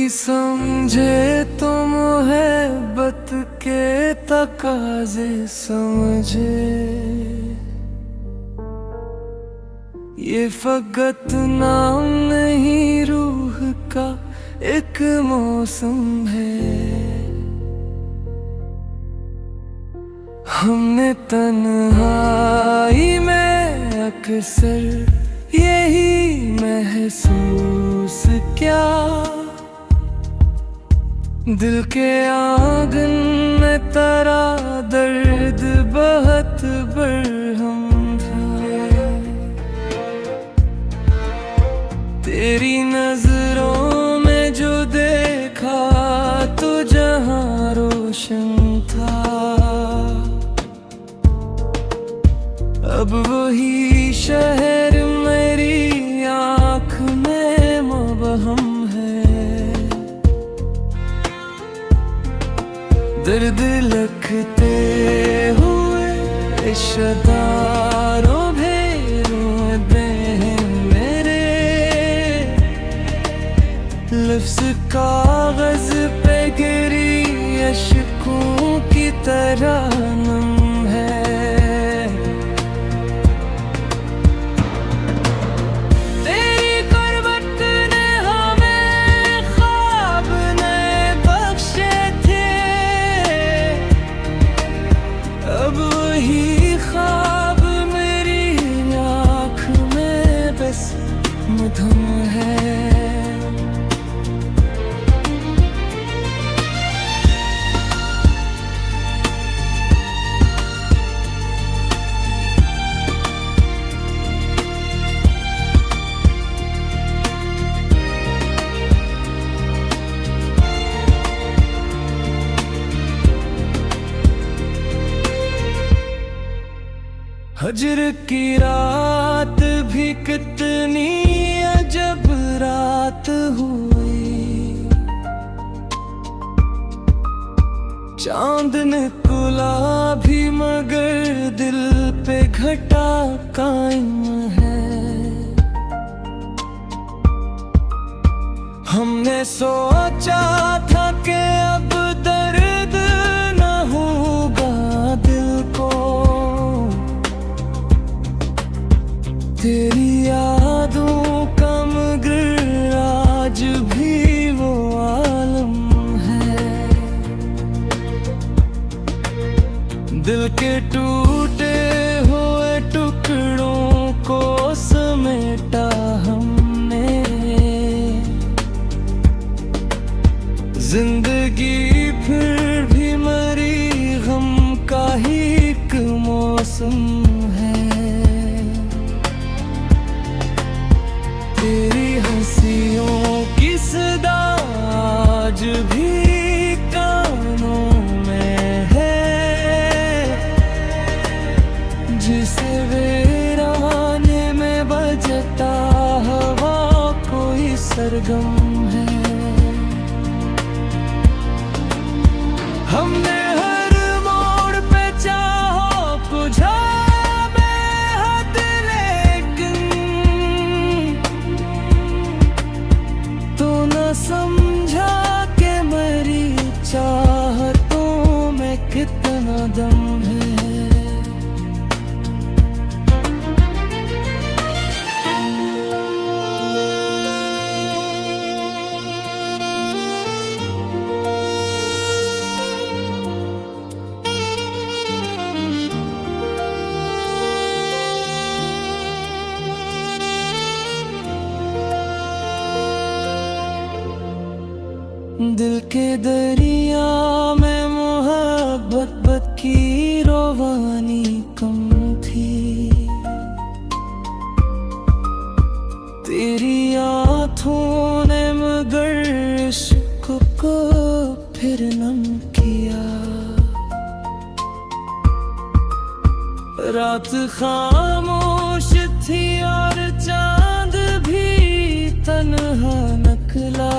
समझे तो मोहब्बत के तकाजे समझे। ये फकत नाम नहीं रूह का एक मौसम है। हमने तन्हाई में अक्सर यही महसूस किया। दिल के आंगन में तेरा दर्द बहुत बरहम था। तेरी नजरों में जो देखा तो जहां रोशन था। अब वही शहर मेरी आँख में मबहम है। दर्द लखते हुए इश्क़दारों भेरों दे मेरे। लफ्ज़ कागज़ पे गिरी अश्कों की तरह नम है। मधुम है। हजर की रात भी कितनी अजब रात हुई। चांद निकला भी मगर दिल पे घटा कायम है। हमने सोचा था कि अब दर्द न होगा दिल को। तेरी यादों का मगर आज भी वो आलम है। दिल के टूटे हुए टुकड़ों को समेटा हमने। जिंदगी फिर भी मरी गम का ही एक मौसम है। तेरी हंसियों की सदा आज भी कानों में है। जिसे वीराने में बजता हवा कोई सरगम है। हमने हर मोड़ पे चाहो बुझा समझा के मेरी चाहतों में कितना दम है। दिल के दरिया में मोहब्बत की रोवानी कम थी। तेरी आँखों ने मगर इश्क को फिर नम किया। रात खामोश थी और चांद भी तन्हा निकला।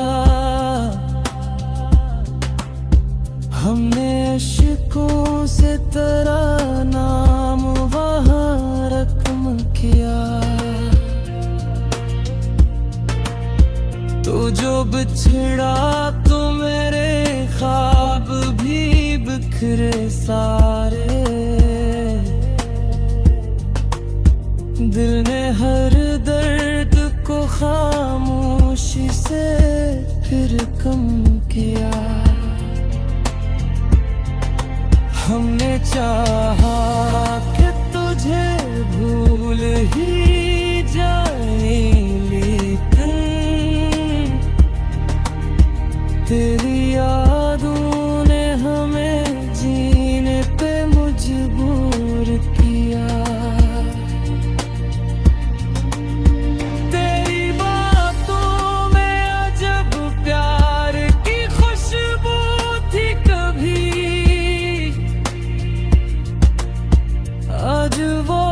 हमने अश्कों से तेरा नाम वहाँ रकम किया। तो जो जो बिछड़ा तो मेरे ख्वाब भी बिखरे सारे। दिल ने हर दर्द को खामोशी से फिर कम किया। हमने चाहा कि तुझे भूल ही जाए, लेकिन तेरी यादों ने हमें जीने पे मजबूर किया। तेरी बातों में अजब प्यार की खुशबू थी कभी, आज वो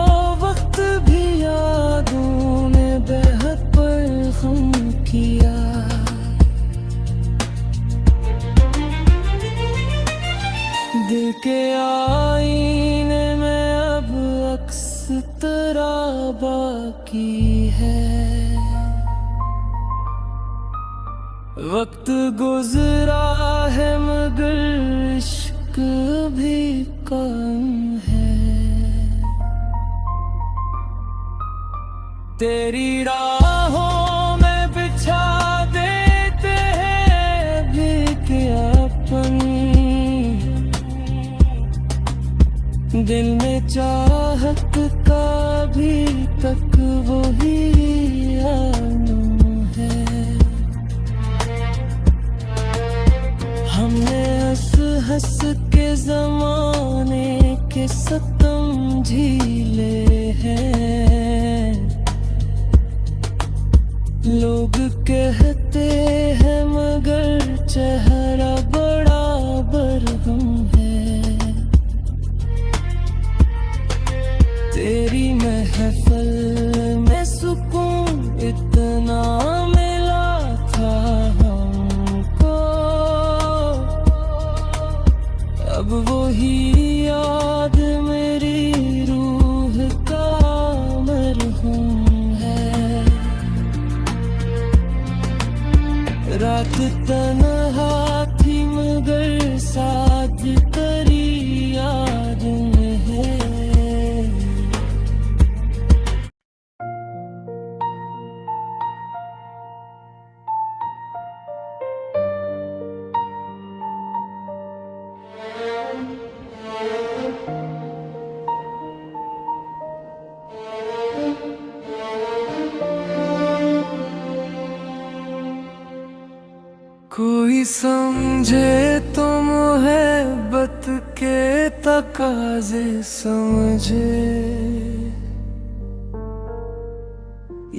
वक्त भी यादों ने बेहद परखम किया। दिल के आईने में अब अक्स तेरा बाकी है। वक्त गुजरा है मगर इश्क भी कम है। तेरी राहों में बिछा देते हैं भीगियापन। दिल में चाहत का भी तक वही आलम है। हमने हंस हंस के जमाने के सितम झीले हैं। लोग कहते हैं मगर चेहरा बड़ा बरहम है। तेरी महफिल में सुकून इतना मिला था हमको, अब वही याद मेरी रूह का मरहूम है। रात तन्हा थी मगर साथ तेरी याद में है। कोई समझे तो मोहब्बत के तकाजे समझे,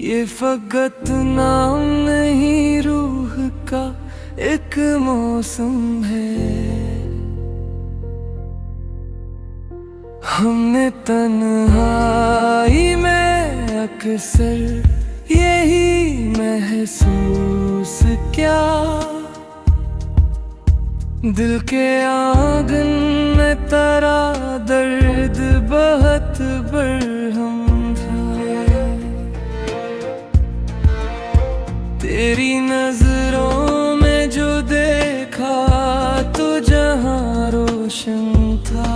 ये फकत नाम नहीं रूह का एक मौसम है। हमने तन्हाई में अक्सर यही महसूस किया। दिल के आंगन में तेरा दर्द बहुत बरहम था। तेरी नजरों में जो देखा तो जहां रोशन था।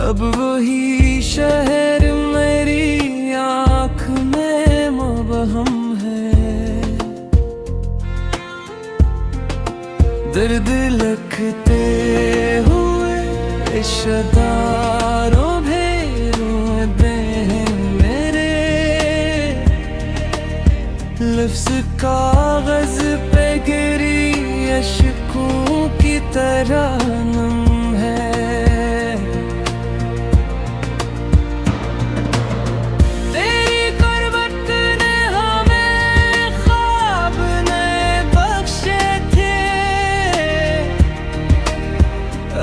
अब वही शहर मेरी आँख में मुबहम है। दर्द लखते हुए इश्क़दारों भेरों दे मेरे, लफ्ज़ कागज़ पे गिरी अश्कों की तरह नम है। तेरी गुर्बत ने हमें ख्वाब नए बख्शे थे,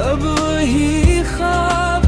अब वही ख्वाब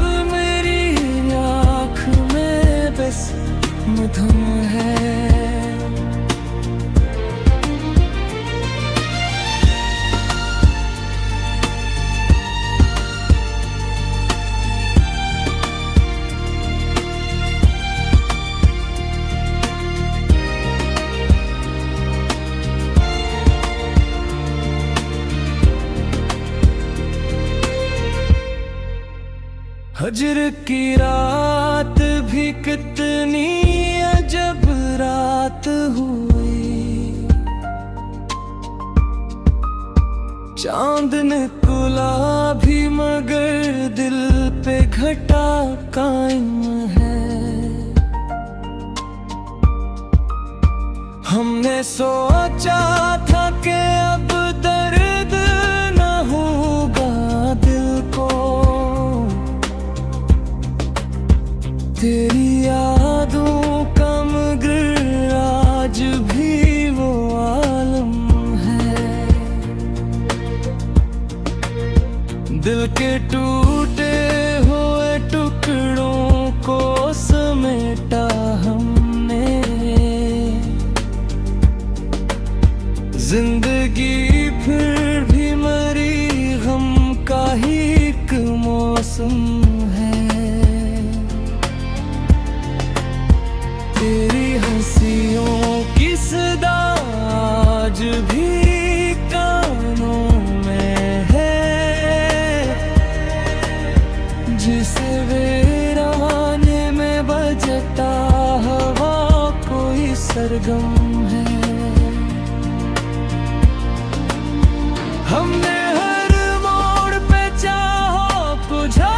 फजर की रात भी कितनी अजब रात हुई, चांद निकला भी मगर दिल पे घटा कायम है। हमने सोचा था कि अब दर्द न होगा दिल को, तेरी यादों का मगर आज भी वो आलम है। दिल के टूटे हुए टुकड़ों को समेटा हमने, जिंदगी फिर भी मरी गम का ही एक मौसम है। तेरी हंसियों की सदा आज भी कानों में है, जिसे वीराने में बजता हवा कोई सरगम है। हमने हर मोड़ पे चाहो बुझा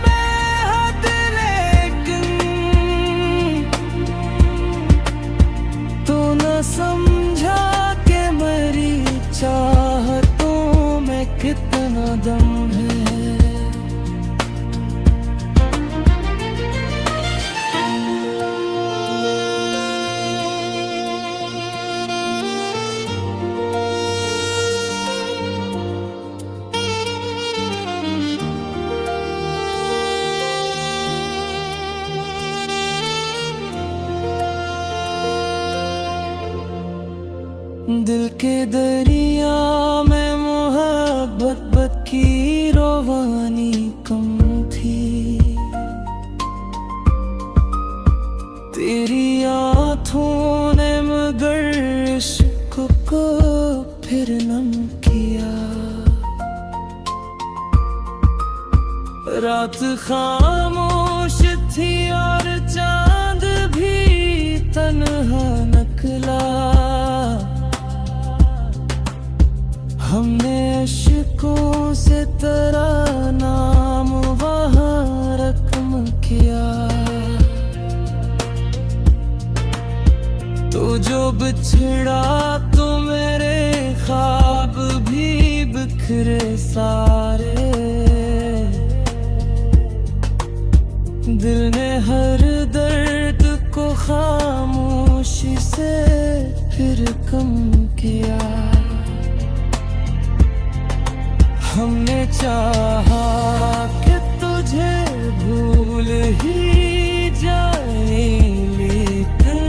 बेहद, लेकिन तो न समझा के मेरी चाहतों में कितना दम है। दिल के दरिया में मोहब्बत की रोवानी कम थी, तेरी आँखों ने मगर इश्क को फिर नम किया। रात खामोश थी और चांद भी तन्हा निकला, हमने इश्कों से तेरा नाम वहाँ रकम किया। तो जो बिछड़ा तो मेरे ख्वाब भी बिखरे सारे, दिल ने हर दर्द को खामोशी से फिर कम किया। हमने चाहा कि तुझे भूल ही जाए, लेकिन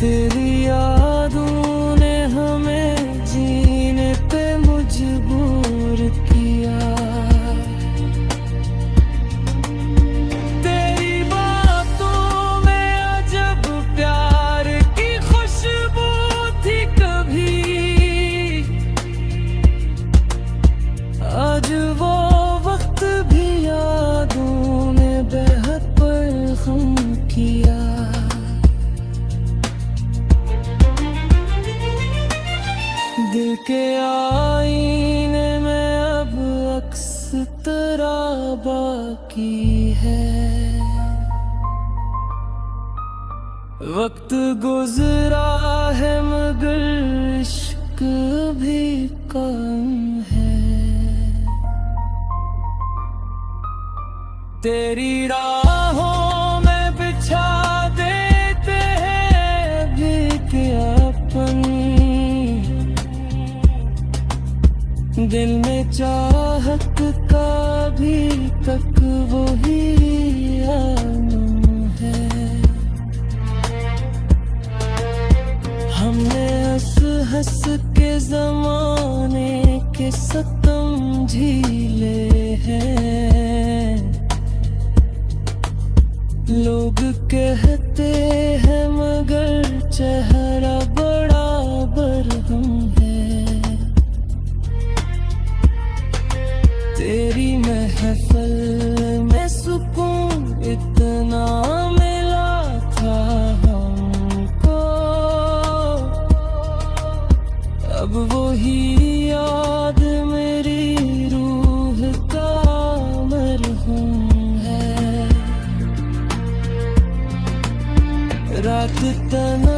तेरी यादों ने हमें जीने पे मजबूर किया। तेरी बातों में अजब प्यार की खुशबू थी कभी, आज वो वक्त भी यादों ने बेहद परखम किया। दिल के आईने में अब अक्स तेरा बाकी है, वक्त गुजरा है मगर इश्क भी कम है। तेरी राहों में बिछा देते हैं भीख अपन, दिल में चाहत का भी तक वही आलम है। हमने हंस हंस के जमाने के सितम झीले हैं, लोग कहते हैं मगर चेहरा बड़ा बरहम है। तेरी तना